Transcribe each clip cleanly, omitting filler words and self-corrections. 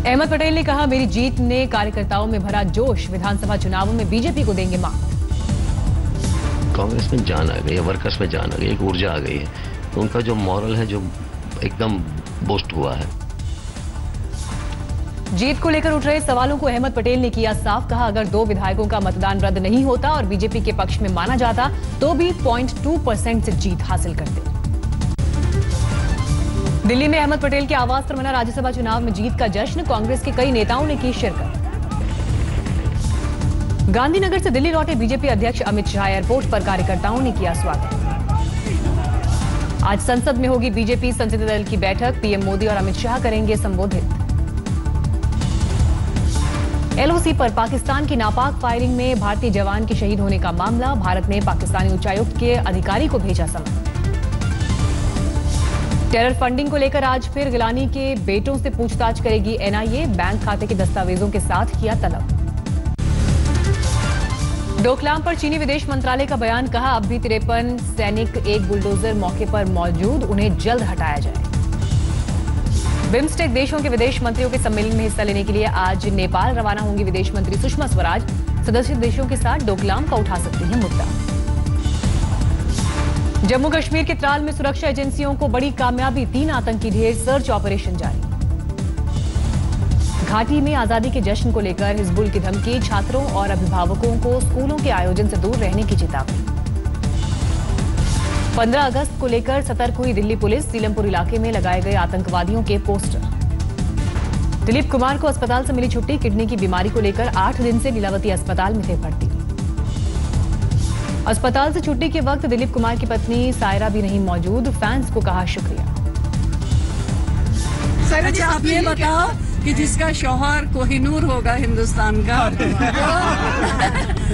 अहमद पटेल ने कहा, मेरी जीत ने कार्यकर्ताओं में भरा जोश, विधानसभा चुनावों में बीजेपी को देंगे मात। कांग्रेस में जान आ गई है, वर्कर्स में जान आ गई, एक ऊर्जा आ गई है, तो उनका जो मॉरल है जो एकदम बूस्ट हुआ है। जीत को लेकर उठ रहे सवालों को अहमद पटेल ने किया साफ, कहा अगर 2 विधायकों का मतदान रद्द नहीं होता और बीजेपी के पक्ष में माना जाता तो भी 0.2% से जीत हासिल करते। दिल्ली में अहमद पटेल के आवास पर मना राज्यसभा चुनाव में जीत का जश्न, कांग्रेस के कई नेताओं ने की शिरकत। गांधीनगर से दिल्ली लौटे बीजेपी अध्यक्ष अमित शाह एयरपोर्ट पर कार्यकर्ताओं ने किया स्वागत। आज संसद में होगी बीजेपी संसदीय दल की बैठक, पीएम मोदी और अमित शाह करेंगे संबोधित। एलओसी पर पाकिस्तान की नापाक फायरिंग में भारतीय जवान के शहीद होने का मामला, भारत ने पाकिस्तानी उच्चायुक्त के अधिकारी को भेजा समन। टेरर फंडिंग को लेकर आज फिर गिलानी के बेटों से पूछताछ करेगी एनआईए, बैंक खाते के दस्तावेजों के साथ किया तलब। डोकलाम पर चीनी विदेश मंत्रालय का बयान, कहा अब भी 53 सैनिक एक बुलडोजर मौके पर मौजूद, उन्हें जल्द हटाया जाए। बिम्स्टेक देशों के विदेश मंत्रियों के सम्मेलन में हिस्सा लेने के लिए आज नेपाल रवाना होंगी विदेश मंत्री सुषमा स्वराज, सदस्य देशों के साथ डोकलाम का उठा सकती है मुद्दा। जम्मू कश्मीर के त्राल में सुरक्षा एजेंसियों को बड़ी कामयाबी, 3 आतंकी ढेर, सर्च ऑपरेशन जारी। घाटी में आजादी के जश्न को लेकर हिजबुल की धमकी, छात्रों और अभिभावकों को स्कूलों के आयोजन से दूर रहने की चेतावनी। 15 अगस्त को लेकर सतर्क हुई दिल्ली पुलिस, सीलमपुर इलाके में लगाए गए आतंकवादियों के पोस्टर। दिलीप कुमार को अस्पताल से मिली छुट्टी, किडनी की बीमारी को लेकर 8 दिन से लीलावती अस्पताल में थे भर्ती। अस्पताल से छुट्टी के वक्त दिलीप कुमार की पत्नी सायरा भी नहीं मौजूद, फैंस को कहा शुक्रिया। अच्छा, आप ये बताओ कि जिसका शौहर कोहिनूर होगा हिंदुस्तान का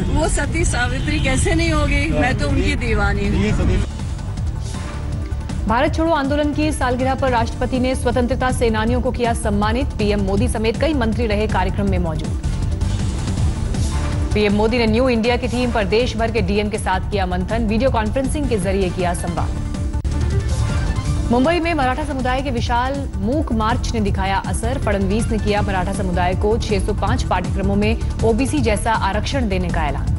वो सती सावित्री कैसे नहीं होगी? मैं तो उनकी दीवानी हूँ। भारत छोड़ो आंदोलन की सालगिरह पर राष्ट्रपति ने स्वतंत्रता सेनानियों को किया सम्मानित, पीएम मोदी समेत कई मंत्री रहे कार्यक्रम में मौजूद। पीएम मोदी ने न्यू इंडिया की थीम पर देश भर के डीएम के साथ किया मंथन, वीडियो कॉन्फ्रेंसिंग के जरिए किया संवाद। मुंबई में मराठा समुदाय के विशाल मूक मार्च ने दिखाया असर, फडणवीस ने किया मराठा समुदाय को 605 पाठ्यक्रमों में ओबीसी जैसा आरक्षण देने का ऐलान।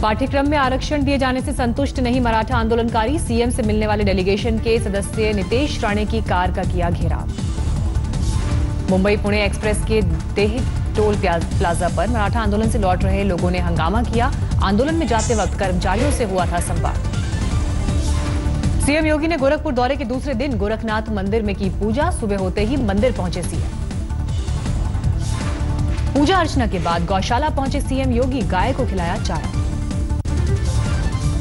पाठ्यक्रम में आरक्षण दिए जाने से संतुष्ट नहीं मराठा आंदोलनकारी, सीएम से मिलने वाले डेलीगेशन के सदस्य नितेश राणे की कार का किया घेराव। मुंबई पुणे एक्सप्रेस के देह टोल प्लाजा पर मराठा आंदोलन से लौट रहे लोगों ने हंगामा किया, आंदोलन में जाते वक्त कर्मचारियों से हुआ था संवाद। सीएम योगी ने गोरखपुर दौरे के दूसरे दिन गोरखनाथ मंदिर में की पूजा, सुबह होते ही मंदिर पहुंचे सीएम। पूजा अर्चना के बाद गौशाला पहुंचे सीएम योगी, गाय को खिलाया चारा।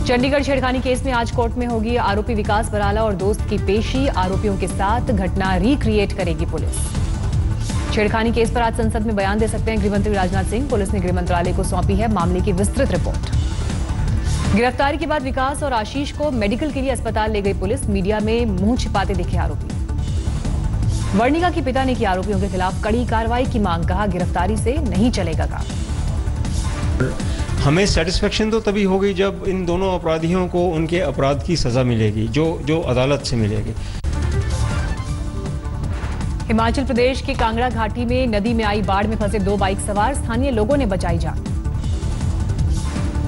चंडीगढ़ छेड़खानी केस में आज कोर्ट में होगी आरोपी विकास बराला और दोस्त की पेशी, आरोपियों के साथ घटना रिक्रिएट करेगी पुलिस। छेड़खानी केस पर आज संसद में बयान दे सकते हैं गृहमंत्री राजनाथ सिंह, पुलिस ने गृह मंत्रालय को सौंपी है मामले की विस्तृत रिपोर्ट। गिरफ्तारी के बाद विकास और आशीष को मेडिकल के लिए अस्पताल ले गई पुलिस, मीडिया में मुंह छिपाते दिखे आरोपी। वर्णिका के पिता ने की आरोपियों के खिलाफ कड़ी कार्रवाई की मांग, कहा गिरफ्तारी से नहीं चलेगा काम। हमें सेटिस्फेक्शन तो तभी होगी जब इन दोनों अपराधियों को उनके अपराध की सजा मिलेगी, जो अदालत से मिलेगी। हिमाचल प्रदेश के कांगड़ा घाटी में नदी में आई बाढ़ में फंसे 2 बाइक सवार, स्थानीय लोगों ने बचाई जान।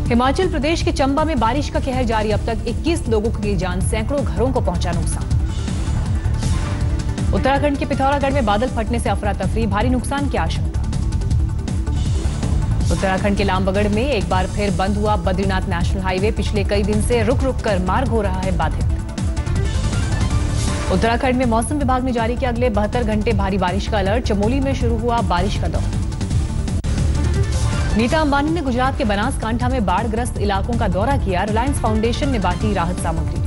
हिमाचल प्रदेश के चंबा में बारिश का कहर जारी, अब तक 21 लोगों की जान, सैकड़ों घरों को पहुंचा नुकसान। उत्तराखंड के पिथौरागढ़ में बादल फटने से अफरा तफरी, भारी नुकसान की आशंका। उत्तराखंड के लामबगढ़ में एक बार फिर बंद हुआ बद्रीनाथ नेशनल हाईवे, पिछले कई दिन से रुक रुक कर मार्ग हो रहा है बाधित। उत्तराखंड में मौसम विभाग ने जारी किया अगले 72 घंटे भारी बारिश का अलर्ट, चमोली में शुरू हुआ बारिश का दौर। नीता अंबानी ने गुजरात के बनासकांठा में बाढ़ग्रस्त इलाकों का दौरा किया, रिलायंस फाउंडेशन ने बांटी राहत सामग्री।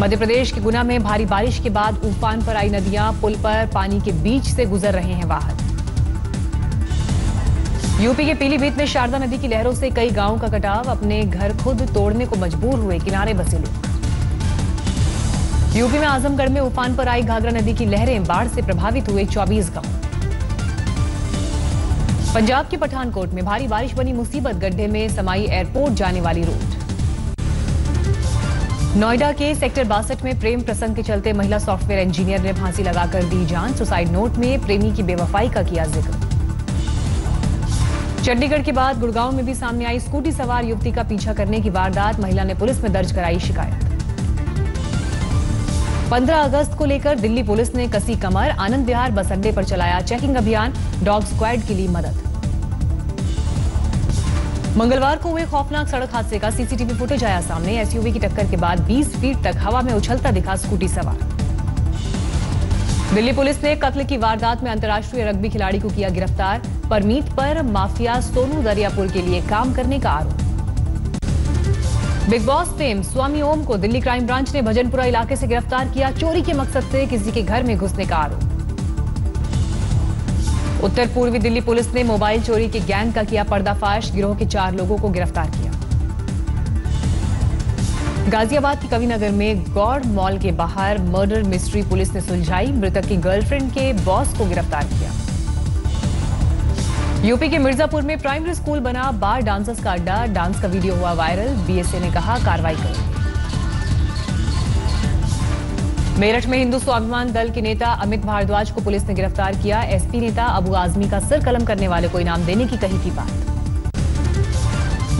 मध्य प्रदेश के गुना में भारी बारिश के बाद उफान पर आई नदियां, पुल पर पानी के बीच से गुजर रहे हैं वाहन। यूपी के पीलीभीत में शारदा नदी की लहरों से कई गांवों का कटाव, अपने घर खुद तोड़ने को मजबूर हुए किनारे बसे लोग। यूपी में आजमगढ़ में उफान पर आई घाघरा नदी की लहरें, बाढ़ से प्रभावित हुए 24 गांव। पंजाब के पठानकोट में भारी बारिश बनी मुसीबत, गड्ढे में समाई एयरपोर्ट जाने वाली रोड। नोएडा के सेक्टर 62 में प्रेम प्रसंग के चलते महिला सॉफ्टवेयर इंजीनियर ने फांसी लगाकर दी जान। सुसाइड नोट में प्रेमी की बेवफाई का किया जिक्र। चंडीगढ़ के बाद गुड़गांव में भी सामने आई स्कूटी सवार युवती का पीछा करने की वारदात। महिला ने पुलिस में दर्ज कराई शिकायत। 15 अगस्त को लेकर दिल्ली पुलिस ने कसी कमर। आनंद विहार बस अड्डे पर चलाया चेकिंग अभियान। डॉग स्क्वाड की ली मदद। मंगलवार को हुए खौफनाक सड़क हादसे का सीसीटीवी फुटेज आया सामने। एसयूवी की टक्कर के बाद 20 फीट तक हवा में उछलता दिखा स्कूटी सवार। दिल्ली पुलिस ने कत्ल की वारदात में अंतर्राष्ट्रीय रग्बी खिलाड़ी को किया गिरफ्तार। परमीत पर माफिया सोनू दरियापुर के लिए काम करने का आरोप। बिग बॉस फेम स्वामी ओम को दिल्ली क्राइम ब्रांच ने भजनपुरा इलाके से गिरफ्तार किया। चोरी के मकसद से किसी के घर में घुसने का आरोप। उत्तर पूर्वी दिल्ली पुलिस ने मोबाइल चोरी के गैंग का किया पर्दाफाश। गिरोह के 4 लोगों को गिरफ्तार किया। गाजियाबाद के कविनगर में गौड़ मॉल के बाहर मर्डर मिस्ट्री पुलिस ने सुलझाई। मृतक की गर्लफ्रेंड के बॉस को गिरफ्तार किया। यूपी के मिर्जापुर में प्राइमरी स्कूल बना बार डांसर्स का अड्डा। डांस का वीडियो हुआ वायरल। बीएसए ने कहा कार्रवाई करें। मेरठ में हिंदू स्वाभिमान दल के नेता अमित भारद्वाज को पुलिस ने गिरफ्तार किया। एसपी नेता अबू आजमी का सर कलम करने वाले को इनाम देने की कही थी बात।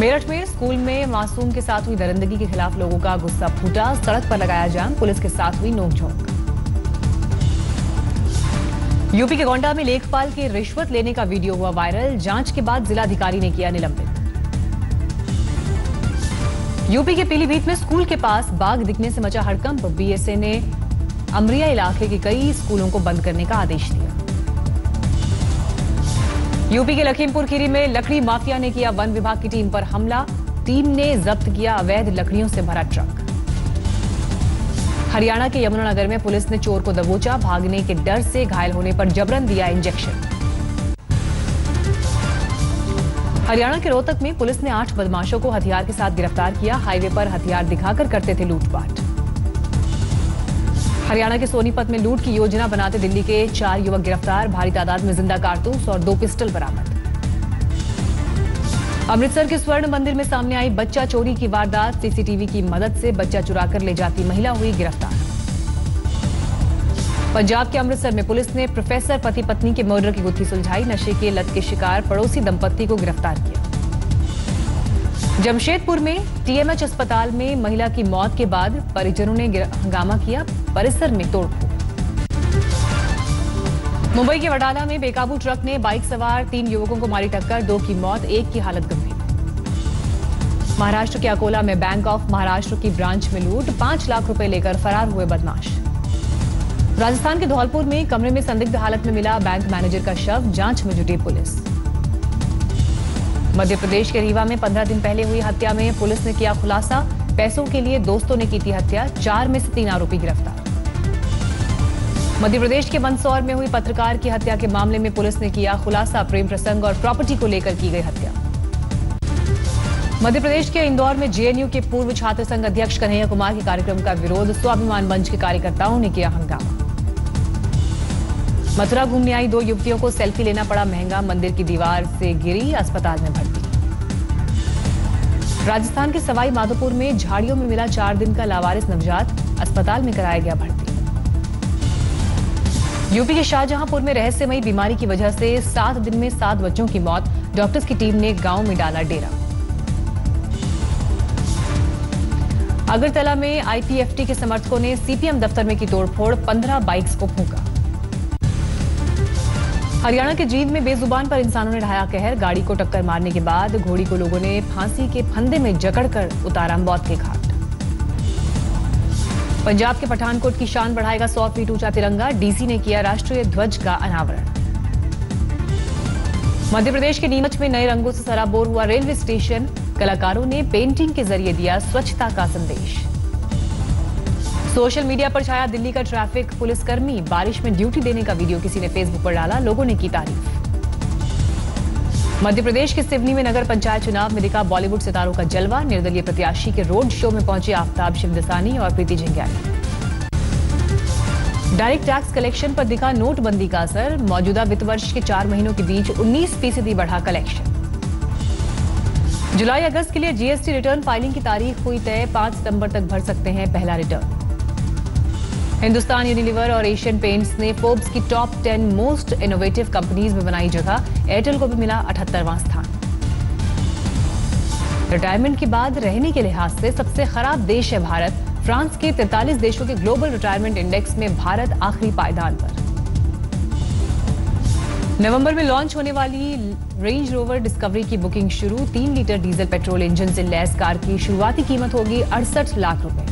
मेरठ में स्कूल में मासूम के साथ हुई दरिंदगी के खिलाफ लोगों का गुस्सा फूटा। सड़क पर लगाया जाम। पुलिस के साथ हुई नोकझोंक। यूपी के गोंडा में लेखपाल के रिश्वत लेने का वीडियो हुआ वायरल। जांच के बाद जिलाधिकारी ने किया निलंबित। यूपी के पीलीभीत में स्कूल के पास बाघ दिखने से मचा हड़कंप। बीएसए ने अमरिया इलाके के कई स्कूलों को बंद करने का आदेश दिया। यूपी के लखीमपुर खीरी में लकड़ी माफिया ने किया वन विभाग की टीम पर हमला। टीम ने जब्त किया अवैध लकड़ियों से भरा ट्रक। हरियाणा के यमुनानगर में पुलिस ने चोर को दबोचा। भागने के डर से घायल होने पर जबरन दिया इंजेक्शन। हरियाणा के रोहतक में पुलिस ने 8 बदमाशों को हथियार के साथ गिरफ्तार किया। हाईवे पर हथियार दिखाकर करते थे लूटपाट। हरियाणा के सोनीपत में लूट की योजना बनाते दिल्ली के 4 युवक गिरफ्तार। भारी तादाद में जिंदा कारतूस और 2 पिस्टल बरामद। अमृतसर के स्वर्ण मंदिर में सामने आई बच्चा चोरी की वारदात। सीसीटीवी की मदद से बच्चा चुराकर ले जाती महिला हुई गिरफ्तार। पंजाब के अमृतसर में पुलिस ने प्रोफेसर पति पत्नी के मर्डर की गुत्थी सुलझाई। नशे के लत के शिकार पड़ोसी दंपत्ति को गिरफ्तार किया। जमशेदपुर में टीएमएच अस्पताल में महिला की मौत के बाद परिजनों ने हंगामा किया। परिसर में तोड़फोड़। मुंबई के वडाला में बेकाबू ट्रक ने बाइक सवार 3 युवकों को मारी टक्कर। 2 की मौत, 1 की हालत गंभीर। महाराष्ट्र के अकोला में बैंक ऑफ महाराष्ट्र की ब्रांच में लूट। 5 लाख रुपए लेकर फरार हुए बदमाश। राजस्थान के धौलपुर में कमरे में संदिग्ध हालत में मिला बैंक मैनेजर का शव। जांच में जुटी पुलिस। मध्य प्रदेश के रीवा में 15 दिन पहले हुई हत्या में पुलिस ने किया खुलासा। पैसों के लिए दोस्तों ने की थी हत्या। 4 में से 3 आरोपी गिरफ्तार। मध्य प्रदेश के मंदसौर में हुई पत्रकार की हत्या के मामले में पुलिस ने किया खुलासा। प्रेम प्रसंग और प्रॉपर्टी को लेकर की गई हत्या। मध्य प्रदेश के इंदौर में जेएनयू के पूर्व छात्र संघ अध्यक्ष कन्हैया कुमार के कार्यक्रम का विरोध। स्वाभिमान मंच के कार्यकर्ताओं ने किया हंगामा। मथुरा घूमने आई 2 युवतियों को सेल्फी लेना पड़ा महंगा। मंदिर की दीवार से गिरी, अस्पताल में भर्ती। राजस्थान के सवाई माधोपुर में झाड़ियों में मिला 4 दिन का लावारिस नवजात। अस्पताल में कराया गया भर्ती। यूपी के शाहजहांपुर में रहस्यमयी बीमारी की वजह से 7 दिन में 7 बच्चों की मौत। डॉक्टर्स की टीम ने गांव में डाला डेरा। अगरतला में आईपीएफटी के समर्थकों ने सीपीएम दफ्तर में की तोड़फोड़। 15 बाइक्स को फूंका। हरियाणा के जींद में बेजुबान पर इंसानों ने ढाया कहर। गाड़ी को टक्कर मारने के बाद घोड़ी को लोगों ने फांसी के फंदे में जकड़कर उतारा मौत के घाट। पंजाब के पठानकोट की शान बढ़ाएगा 100 फीट ऊंचा तिरंगा। डीसी ने किया राष्ट्रीय ध्वज का अनावरण। मध्य प्रदेश के नीमच में नए रंगों से सराबोर हुआ रेलवे स्टेशन। कलाकारों ने पेंटिंग के जरिए दिया स्वच्छता का संदेश। सोशल मीडिया पर छाया दिल्ली का ट्रैफिक पुलिसकर्मी। बारिश में ड्यूटी देने का वीडियो किसी ने फेसबुक पर डाला। लोगों ने की तारीफ। मध्य प्रदेश के सिवनी में नगर पंचायत चुनाव में दिखा बॉलीवुड सितारों का जलवा। निर्दलीय प्रत्याशी के रोड शो में पहुंचे आफ्ताब शिवदसानी और प्रीति झिंगयानी। डायरेक्ट टैक्स कलेक्शन पर दिखा नोटबंदी का असर। मौजूदा वित्त वर्ष के 4 महीनों के बीच 19% बढ़ा कलेक्शन। जुलाई अगस्त के लिए जीएसटी रिटर्न फाइलिंग की तारीख हुई तय, 5 सितंबर तक भर सकते हैं पहला रिटर्न। हिंदुस्तान यूनिलीवर और एशियन पेंट्स ने फोर्ब्स की टॉप 10 मोस्ट इनोवेटिव कंपनीज में बनाई जगह, एयरटेल को भी मिला 78वां स्थान। रिटायरमेंट के बाद रहने के लिहाज से सबसे खराब देश है भारत, फ्रांस के 43 देशों के ग्लोबल रिटायरमेंट इंडेक्स में भारत आखिरी पायदान पर। नवंबर में लॉन्च होने वाली रेंज रोवर डिस्कवरी की बुकिंग शुरू, 3 लीटर डीजल पेट्रोल इंजन से लैस कार की शुरुआती कीमत होगी 68 लाख रुपए।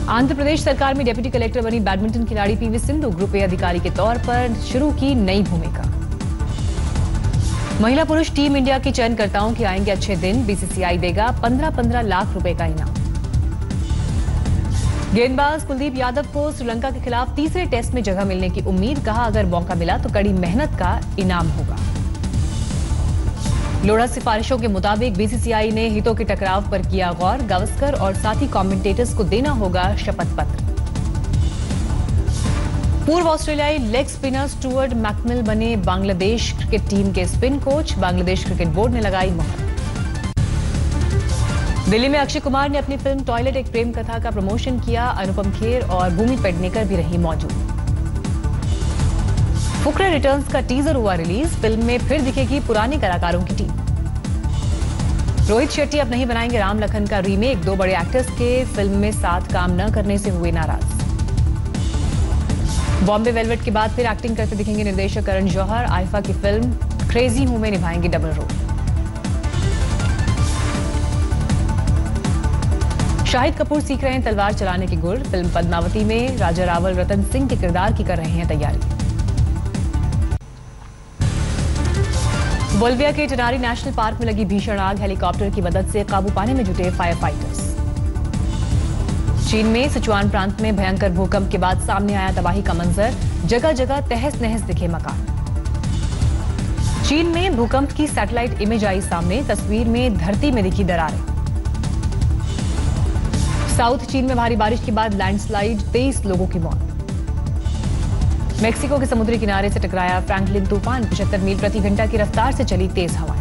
आंध्र प्रदेश सरकार में डिप्टी कलेक्टर बनी बैडमिंटन खिलाड़ी पीवी सिंधु, ग्रुप ए अधिकारी के तौर पर शुरू की नई भूमिका। महिला पुरुष टीम इंडिया के चयनकर्ताओं के आएंगे अच्छे दिन, बीसीसीआई देगा 15-15 लाख रुपए का इनाम। गेंदबाज कुलदीप यादव को श्रीलंका के खिलाफ तीसरे टेस्ट में जगह मिलने की उम्मीद, कहा अगर मौका मिला तो कड़ी मेहनत का इनाम होगा। लोढ़ा सिफारिशों के मुताबिक बीसीसीआई ने हितों के टकराव पर किया गौर, गावस्कर और साथी कमेंटेटर्स को देना होगा शपथ पत्र। पूर्व ऑस्ट्रेलियाई लेग स्पिनर स्टुअर्ट मैकमिल बने बांग्लादेश क्रिकेट टीम के spin coach, Bangladesh cricket board ने लगाई मुहर। दिल्ली में अक्षय कुमार ने अपनी फिल्म टॉयलेट एक प्रेम कथा का प्रमोशन किया, अनुपम खेर और भूमि पेडनेकर भी रही मौजूद। फुकरे रिटर्न्स का टीजर हुआ रिलीज, फिल्म में फिर दिखेगी पुराने कलाकारों की टीम। रोहित शेट्टी अब नहीं बनाएंगे राम लखन का रीमेक, 2 बड़े एक्टर्स के फिल्म में साथ काम न करने से हुए नाराज। बॉम्बे वेलवेट के बाद फिर एक्टिंग करते दिखेंगे निर्देशक करण जौहर, आइफा की फिल्म क्रेजी हूं में निभाएंगे डबल रोल। शाहिद कपूर सीख रहे हैं तलवार चलाने की गुर, फिल्म पद्मावती में राजा रावल रतन सिंह के किरदार की कर रहे हैं तैयारी। बोल्विया के टेनारी नेशनल पार्क में लगी भीषण आग, हेलीकॉप्टर की मदद से काबू पाने में जुटे फायर फाइटर्स। चीन में सिचुआन प्रांत में भयंकर भूकंप के बाद सामने आया तबाही का मंजर, जगह जगह तहस नहस दिखे मकान। चीन में भूकंप की सैटेलाइट इमेज आई सामने, तस्वीर में धरती में दिखी दरारें। साउथ चीन में भारी बारिश के बाद लैंडस्लाइड, 23 लोगों की मौत। मैक्सिको के समुद्री किनारे से टकराया फ्रैंकलिन तूफान, 75 मील प्रति घंटा की रफ्तार से चली तेज हवा।